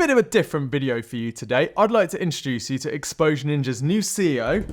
bit of a different video for you today. I'd like to introduce you to Exposure Ninja's new CEO,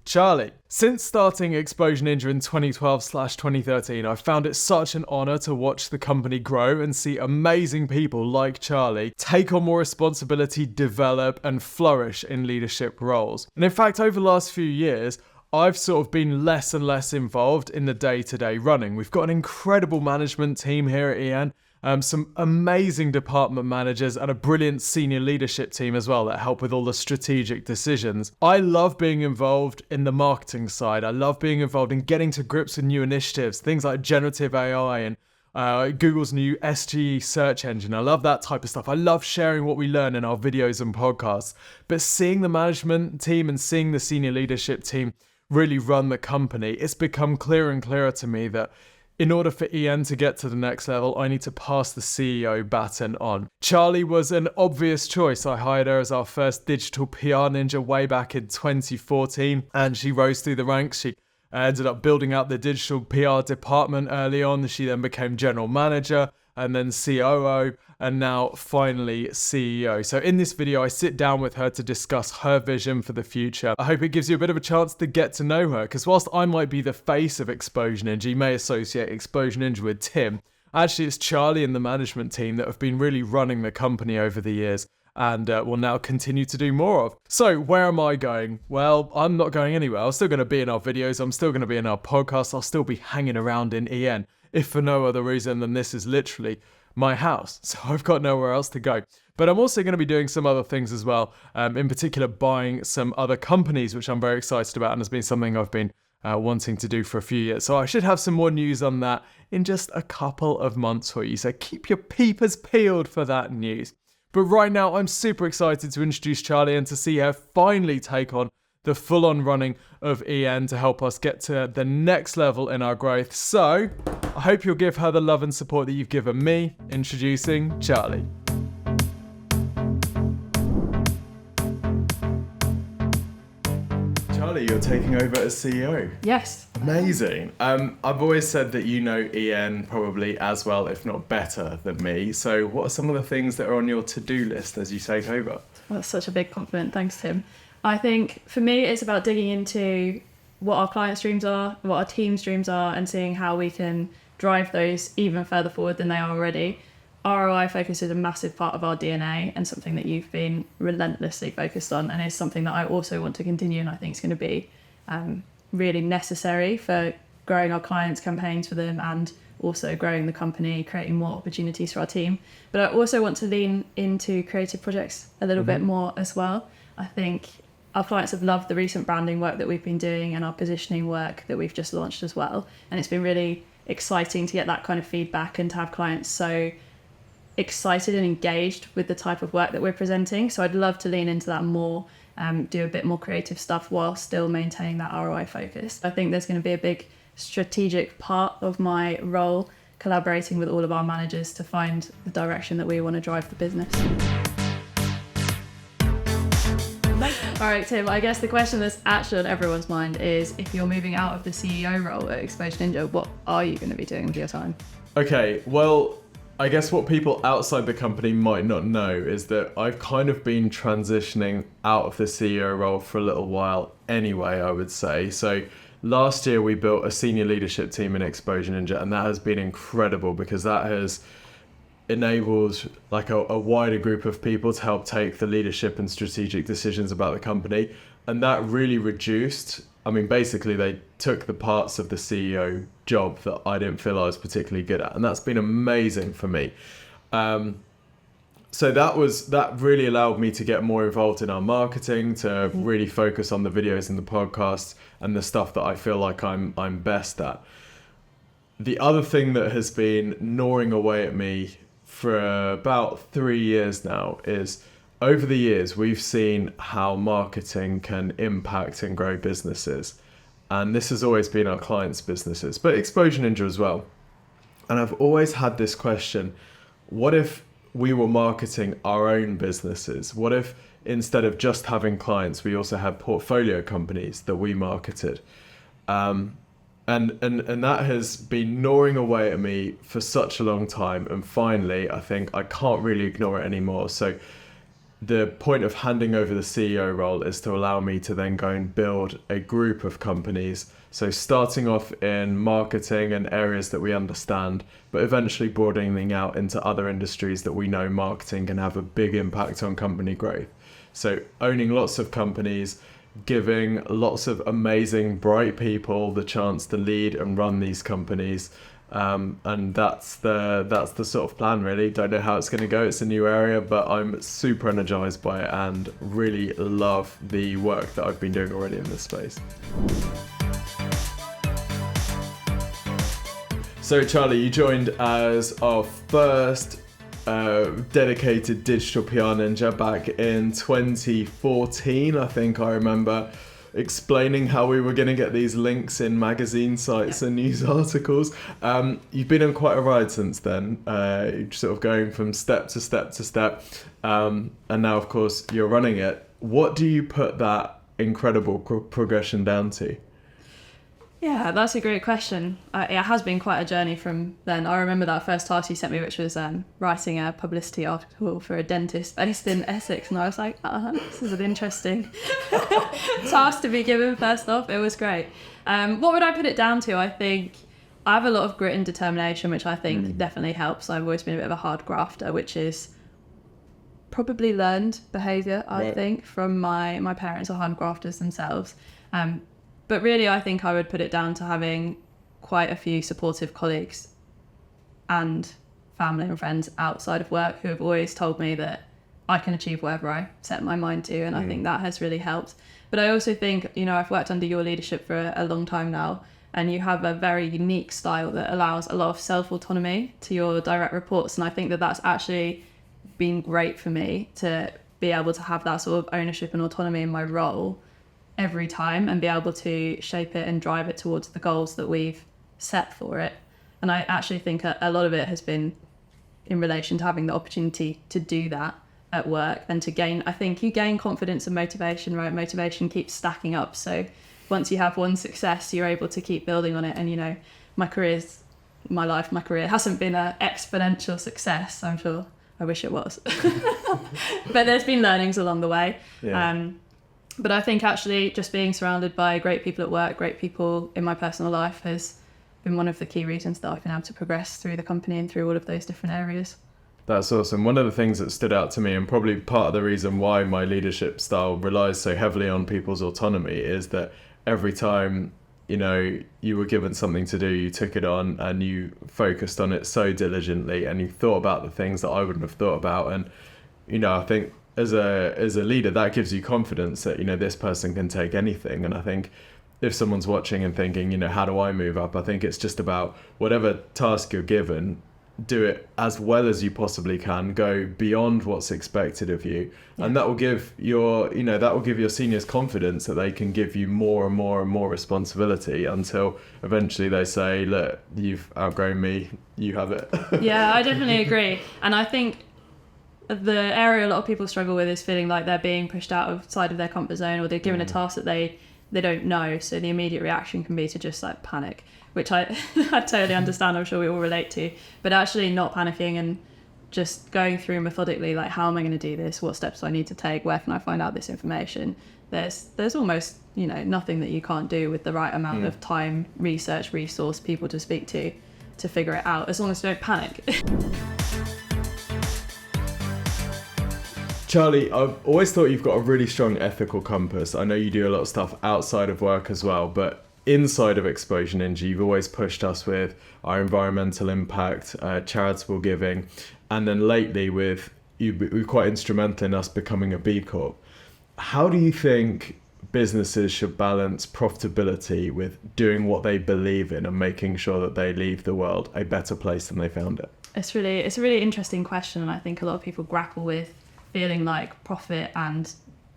Charlie. Since starting Exposure Ninja in 2012/2013, I've found it such an honor to watch the company grow and see amazing people like Charlie take on more responsibility, develop, and flourish in leadership roles. And in fact, over the last few years, I've sort of been less and less involved in the day-to-day running. We've got an incredible management team here at EN, some amazing department managers and a brilliant senior leadership team as well that help with all the strategic decisions. I love being involved in the marketing side. I love being involved in getting to grips with new initiatives, things like generative AI and Google's new SGE search engine. I love that type of stuff. I love sharing what we learn in our videos and podcasts. But seeing the management team and seeing the senior leadership team really run the company, it's become clearer and clearer to me that in order for EN to get to the next level, I need to pass the CEO baton on. Charlie was an obvious choice. I hired her as our first digital PR ninja way back in 2014, and she rose through the ranks. She ended up building out the digital PR department early on. She then became general manager and then COO, and now finally CEO. So in this video, I sit down with her to discuss her vision for the future. I hope it gives you a bit of a chance to get to know her, because whilst I might be the face of Exposure Ninja, you may associate Exposure Ninja with Tim. Actually, it's Charlie and the management team that have been really running the company over the years and will now continue to do more of. So where am I going? Well, I'm not going anywhere. I'm still going to be in our videos. I'm still going to be in our podcasts. I'll still be hanging around in EN, if for no other reason than this is literally my house. So I've got nowhere else to go. But I'm also going to be doing some other things as well, in particular buying some other companies, which I'm very excited about and has been something I've been wanting to do for a few years. So I should have some more news on that in just a couple of months for you. So keep your peepers peeled for that news. But right now, I'm super excited to introduce Charlie and to see her finally take on the full-on running of EN to help us get to the next level in our growth. So I hope you'll give her the love and support that you've given me. Introducing Charlie. Charlie, you're taking over as CEO. Yes. Amazing. I've always said that you know EN probably as well, if not better than me. So what are some of the things that are on your to-do list as you take over? Well, that's such a big compliment. Thanks, Tim. I think for me, it's about digging into what our clients' dreams are, what our team's dreams are, and seeing how we can drive those even further forward than they are already. ROI focus is a massive part of our DNA and something that you've been relentlessly focused on, and is something that I also want to continue, and I think is going to be really necessary for growing our clients' campaigns for them and also growing the company, creating more opportunities for our team. But I also want to lean into creative projects a little bit more as well. I think our clients have loved the recent branding work that we've been doing and our positioning work that we've just launched as well. And it's been really exciting to get that kind of feedback and to have clients so excited and engaged with the type of work that we're presenting. So I'd love to lean into that more, do a bit more creative stuff while still maintaining that ROI focus. I think there's going to be a big strategic part of my role, collaborating with all of our managers to find the direction that we want to drive the business. All right, Tim, I guess the question that's actually on everyone's mind is, if you're moving out of the CEO role at Exposure Ninja, what are you going to be doing with your time? Okay, well, I guess what people outside the company might not know is that I've kind of been transitioning out of the CEO role for a little while anyway, I would say. So last year we built a senior leadership team in Exposure Ninja, and that has been incredible because that has enabled like a wider group of people to help take the leadership and strategic decisions about the company. And that really reduced, basically they took the parts of the CEO job that I didn't feel I was particularly good at. And that's been amazing for me. So that really allowed me to get more involved in our marketing, to really focus on the videos and the podcasts and the stuff that I feel like I'm best at. The other thing that has been gnawing away at me for about 3 years now is, over the years, we've seen how marketing can impact and grow businesses. And this has always been our clients' businesses, but Exposure Ninja as well. And I've always had this question, what if we were marketing our own businesses? What if instead of just having clients, we also had portfolio companies that we marketed? And that has been gnawing away at me for such a long time, and finally I think I can't really ignore it anymore. So the point of handing over the CEO role is to allow me to then go and build a group of companies. So starting off in marketing and areas that we understand, but eventually broadening out into other industries that we know marketing can have a big impact on company growth. So owning lots of companies, giving lots of amazing, bright people the chance to lead and run these companies. And that's the sort of plan, really. Don't know how it's going to go. It's a new area, but I'm super energized by it and really love the work that I've been doing already in this space. So Charlie, you joined as our first dedicated digital PR ninja back in 2014. I think I remember explaining how we were going to get these links in magazine sites and news articles. You've been on quite a ride since then, sort of going from step to step to step, and now of course you're running it. What do you put that incredible progression down to? Yeah, that's a great question. It has been quite a journey from then. I remember that first task you sent me, which was writing a publicity article for a dentist based in Essex, and I was like, this is an interesting task to be given first off. It was great. What would I put it down to? I think I have a lot of grit and determination, which I think definitely helps. I've always been a bit of a hard grafter, which is probably learned behaviour, I think, from my parents are hard grafters themselves. But really, I think I would put it down to having quite a few supportive colleagues and family and friends outside of work who have always told me that I can achieve whatever I set my mind to. And I think that has really helped. But I also think, I've worked under your leadership for a long time now, and you have a very unique style that allows a lot of self-autonomy to your direct reports. And I think that that's actually been great for me to be able to have that sort of ownership and autonomy in my role every time and be able to shape it and drive it towards the goals that we've set for it. And I actually think a lot of it has been in relation to having the opportunity to do that at work and to gain, I think you gain confidence and motivation, right? Motivation keeps stacking up. So once you have one success, you're able to keep building on it. And, my career hasn't been an exponential success. I'm sure I wish it was. But there's been learnings along the way. Yeah. But I think actually just being surrounded by great people at work, great people in my personal life has been one of the key reasons that I've been able to progress through the company and through all of those different areas. That's awesome. One of the things that stood out to me, and probably part of the reason why my leadership style relies so heavily on people's autonomy, is that every time, you were given something to do, you took it on and you focused on it so diligently and you thought about the things that I wouldn't have thought about. And, I think as a leader, that gives you confidence that, this person can take anything. And I think if someone's watching and thinking, how do I move up? I think it's just about whatever task you're given, do it as well as you possibly can, go beyond what's expected of you. Yeah. And that will give your seniors confidence that they can give you more and more and more responsibility until eventually they say, look, you've outgrown me, you have it. Yeah, I definitely agree. And I think the area a lot of people struggle with is feeling like they're being pushed outside of their comfort zone, or they're given a task that they don't know. So the immediate reaction can be to just like panic, which I totally understand. I'm sure we all relate to. But actually not panicking and just going through methodically, like, how am I going to do this? What steps do I need to take? Where can I find out this information? There's almost nothing that you can't do with the right amount of time, research, resource, people to speak to figure it out, as long as you don't panic. Charlie, I've always thought you've got a really strong ethical compass. I know you do a lot of stuff outside of work as well, but inside of Exposure Ninja, you've always pushed us with our environmental impact, charitable giving, and then lately with you were quite instrumental in us becoming a B Corp. How do you think businesses should balance profitability with doing what they believe in and making sure that they leave the world a better place than they found it? It's a really interesting question, and I think a lot of people grapple with feeling like profit and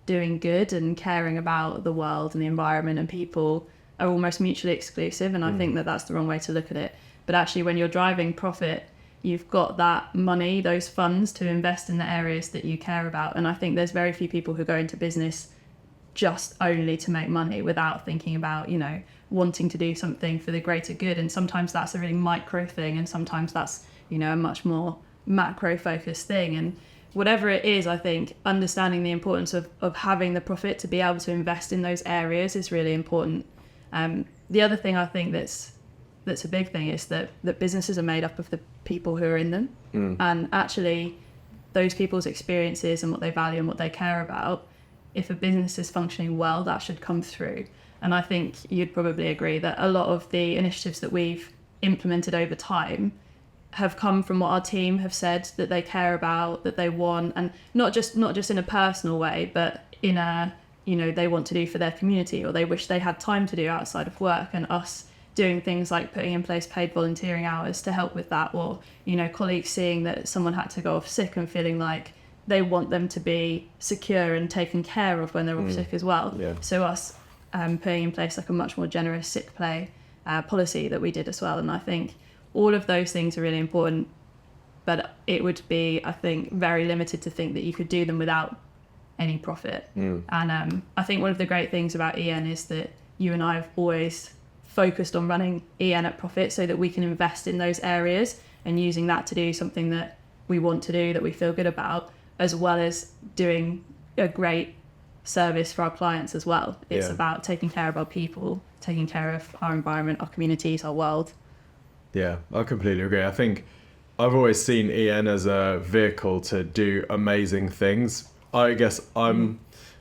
doing good and caring about the world and the environment and people are almost mutually exclusive. And I think that that's the wrong way to look at it. But actually, when you're driving profit, you've got that money, those funds to invest in the areas that you care about. And I think there's very few people who go into business just only to make money without thinking about, you know, wanting to do something for the greater good. And sometimes that's a really micro thing, and sometimes that's, you know, a much more macro focused thing. And whatever it is, I think understanding the importance of having the profit to be able to invest in those areas is really important. The other thing I think that's a big thing is that businesses are made up of the people who are in them. And actually those people's experiences and what they value and what they care about, if a business is functioning well, that should come through. And I think you'd probably agree that a lot of the initiatives that we've implemented over time have come from what our team have said that they care about, that they want, and not just in a personal way, but in a, you know, they want to do for their community, or they wish they had time to do outside of work, and us doing things like putting in place paid volunteering hours to help with that, or, you know, colleagues seeing that someone had to go off sick and feeling like they want them to be secure and taken care of when they're off sick as well. Yeah. So us putting in place like a much more generous sick pay policy that we did as well. And I think all of those things are really important, but it would be, I think, very limited to think that you could do them without any profit. And I think one of the great things about EN is that you and I have always focused on running EN at profit so that we can invest in those areas and using that to do something that we want to do, that we feel good about, as well as doing a great service for our clients as well. It's about taking care of our people, taking care of our environment, our communities, our world. Yeah, I completely agree. I think I've always seen EN as a vehicle to do amazing things. I guess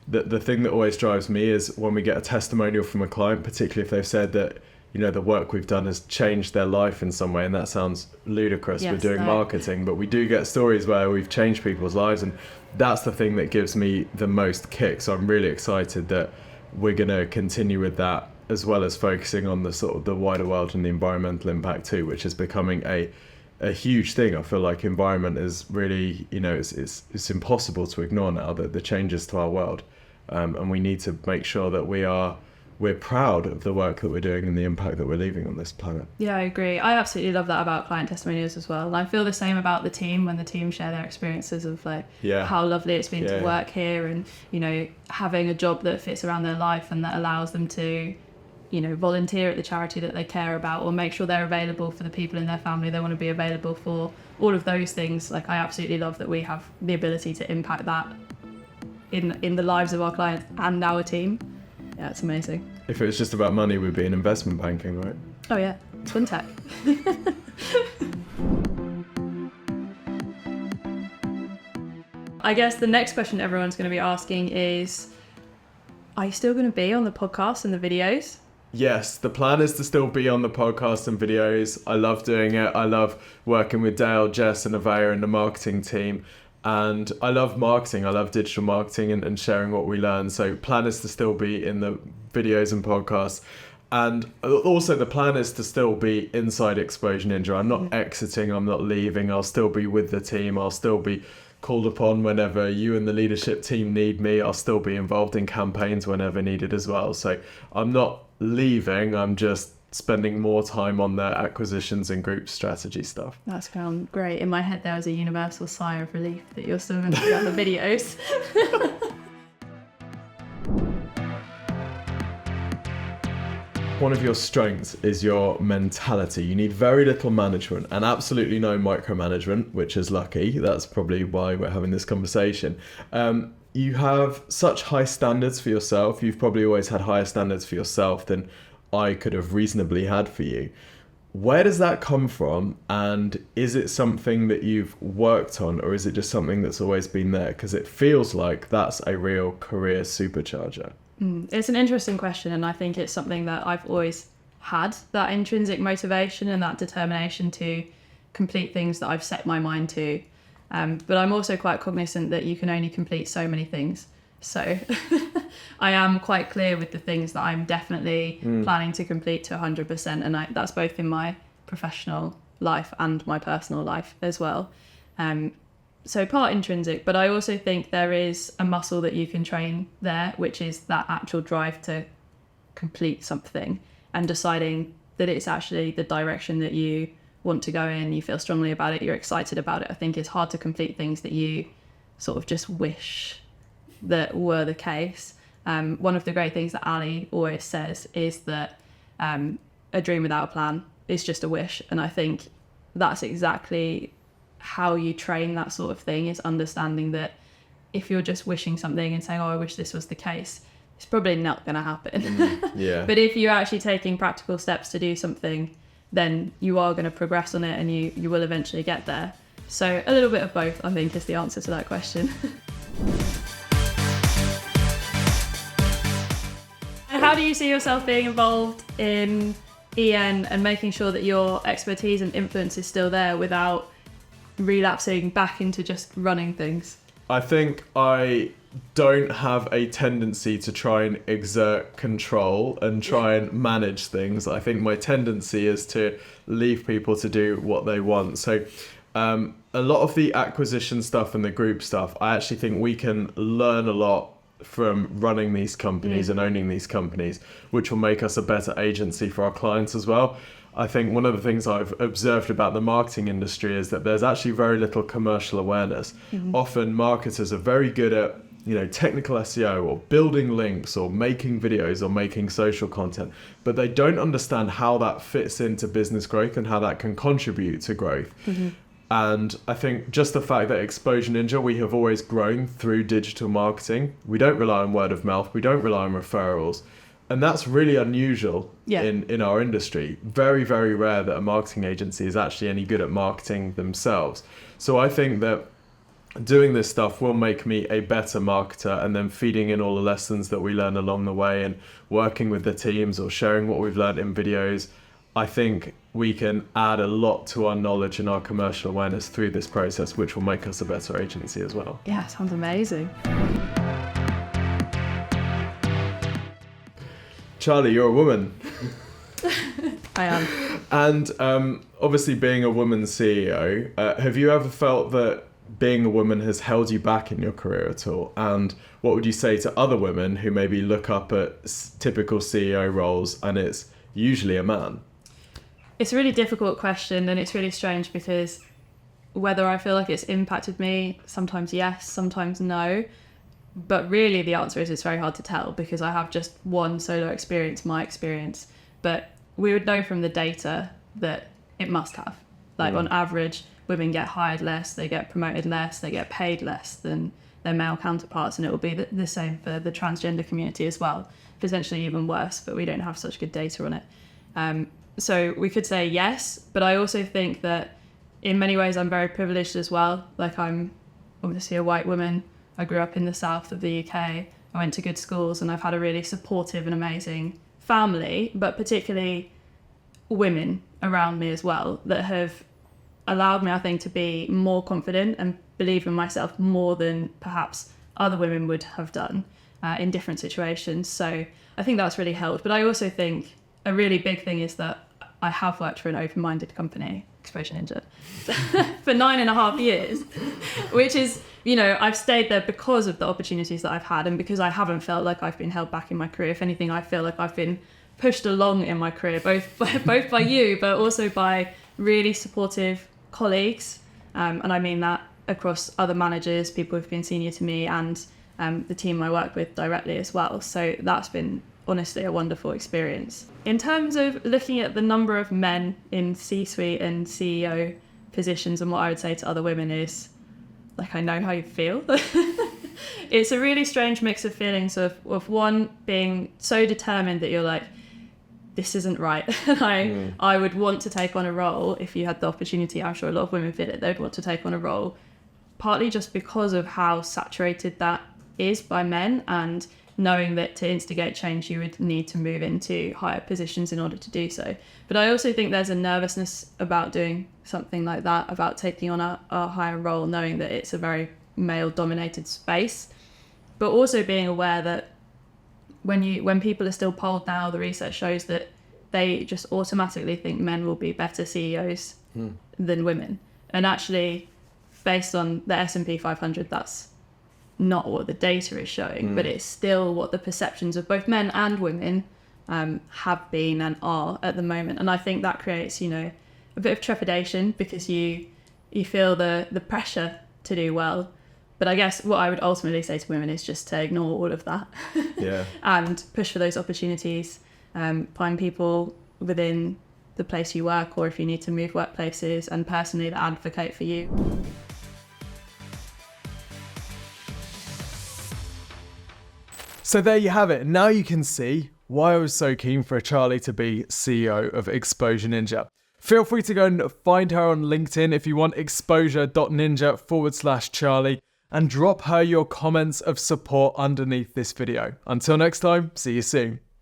the thing that always drives me is when we get a testimonial from a client, particularly if they've said that, you know, the work we've done has changed their life in some way. And that sounds ludicrous. Yes, we're doing marketing, but we do get stories where we've changed people's lives. And that's the thing that gives me the most kick. So I'm really excited that we're going to continue with that, as well as focusing on the sort of the wider world and the environmental impact too, which is becoming a huge thing. I feel like environment is really, you know, it's impossible to ignore now, that the changes to our world, and we need to make sure that we're proud of the work that we're doing and the impact that we're leaving on this planet. Yeah, I agree. I absolutely love that about client testimonials as well. And I feel the same about the team when the team share their experiences of like how lovely it's been to work here, and, you know, having a job that fits around their life and that allows them to, you know, volunteer at the charity that they care about, or make sure they're available for the people in their family they want to be available for. All of those things, like, I absolutely love that we have the ability to impact that in the lives of our clients and our team. Yeah, it's amazing. If it was just about money, we'd be in investment banking, right? Oh yeah, fintech. I guess the next question everyone's going to be asking is, are you still going to be on the podcast and the videos? Yes, the plan is to still be on the podcast and videos. I love doing it. I love working with Dale, Jess and Avaya and the marketing team. And I love marketing. I love digital marketing and sharing what we learn. So plan is to still be in the videos and podcasts. And also the plan is to still be inside Exposure Ninja. I'm not exiting. I'm not leaving. I'll still be with the team. I'll still be called upon whenever you and the leadership team need me. I'll still be involved in campaigns whenever needed as well. So I'm not leaving. I'm just spending more time on the acquisitions and group strategy stuff. That's gone great. In my head there was a universal sigh of relief that you're still going to be on the videos. One of your strengths is your mentality. You need very little management and absolutely no micromanagement, which is lucky. That's probably why we're having this conversation. You have such high standards for yourself. You've probably always had higher standards for yourself than I could have reasonably had for you. Where does that come from? And is it something that you've worked on, or is it just something that's always been there? Because it feels like that's a real career supercharger. It's an interesting question, and I think it's something that I've always had, that intrinsic motivation and that determination to complete things that I've set my mind to. But I'm also quite cognizant that you can only complete so many things. So I am quite clear with the things that I'm definitely planning to complete to 100%. And that's both in my professional life and my personal life as well. So part intrinsic, but I also think there is a muscle that you can train there, which is that actual drive to complete something and deciding that it's actually the direction that you want to go in, you feel strongly about it, you're excited about it. I think it's hard to complete things that you sort of just wish that were the case. One of the great things that Ali always says is that a dream without a plan is just a wish. And I think that's exactly how you train that sort of thing, is understanding that if you're just wishing something and saying, oh, I wish this was the case, it's probably not going to happen. Yeah. But if you're actually taking practical steps to do something, then you are going to progress on it, and you will eventually get there. So a little bit of both, I think, is the answer to that question. And how do you see yourself being involved in EN and making sure that your expertise and influence is still there without relapsing back into just running things? I think I don't have a tendency to try and exert control and try and manage things. I think my tendency is to leave people to do what they want. So a lot of the acquisition stuff and the group stuff, I actually think we can learn a lot from running these companies and owning these companies, which will make us a better agency for our clients as well. I think one of the things I've observed about the marketing industry is that there's actually very little commercial awareness. Often marketers are very good at, technical SEO or building links or making videos or making social content, but they don't understand how that fits into business growth and how that can contribute to growth. And I think just the fact that Exposure Ninja, we have always grown through digital marketing. We don't rely on word of mouth. We don't rely on referrals. And that's really unusual in our industry. Very, very rare that a marketing agency is actually any good at marketing themselves. So I think that doing this stuff will make me a better marketer, and then feeding in all the lessons that we learn along the way and working with the teams or sharing what we've learned in videos. I think we can add a lot to our knowledge and our commercial awareness through this process, which will make us a better agency as well. Yeah, sounds amazing. Charlie, you're a woman. I am. And obviously being a woman CEO, have you ever felt that being a woman has held you back in your career at all? And what would you say to other women who maybe look up at typical CEO roles and it's usually a man? It's a really difficult question, and it's really strange because whether I feel like it's impacted me, sometimes yes, sometimes no. But really the answer is it's very hard to tell because I have just one solo experience, my experience. But we would know from the data that it must have. Like on average, women get hired less, they get promoted less, they get paid less than their male counterparts. And it will be the same for the transgender community as well. Potentially even worse, but we don't have such good data on it. So we could say yes, but I also think that in many ways I'm very privileged as well. Like I'm obviously a white woman. I grew up in the south of the UK. I went to good schools and I've had a really supportive and amazing family, but particularly women around me as well that have allowed me, I think, to be more confident and believe in myself more than perhaps other women would have done in different situations. So I think that's really helped. But I also think a really big thing is that I have worked for an open-minded company, Exposure Ninja, for 9.5 years, which is, I've stayed there because of the opportunities that I've had and because I haven't felt like I've been held back in my career. If anything, I feel like I've been pushed along in my career, both by you, but also by really supportive colleagues. And I mean that across other managers, people who've been senior to me, and the team I work with directly as well. So that's been honestly a wonderful experience. In terms of looking at the number of men in C-suite and CEO positions, and what I would say to other women is, like, I know how you feel. It's a really strange mix of feelings of one being so determined that you're like, this isn't right. I would want to take on a role if you had the opportunity. I'm sure a lot of women feel it. They'd want to take on a role, partly just because of how saturated that is by men, and knowing that to instigate change you would need to move into higher positions in order to do so. But I also think there's a nervousness about doing something like that, about taking on a higher role, knowing that it's a very male-dominated space, but also being aware that when people are still polled now, the research shows that they just automatically think men will be better CEOs than women. And actually, based on the S&P 500, that's not what the data is showing, but it's still what the perceptions of both men and women have been and are at the moment. And I think that creates, a bit of trepidation because you feel the pressure to do well, but But I guess what I would ultimately say to women is just to ignore all of that Yeah. and push for those opportunities. Find people within the place you work, or if you need to move workplaces, and personally that advocate for you. So there you have it. Now you can see why I was so keen for Charlie to be CEO of Exposure Ninja. Feel free to go and find her on LinkedIn if you want, exposure.ninja/Charlie, and drop her your comments of support underneath this video. Until next time, see you soon.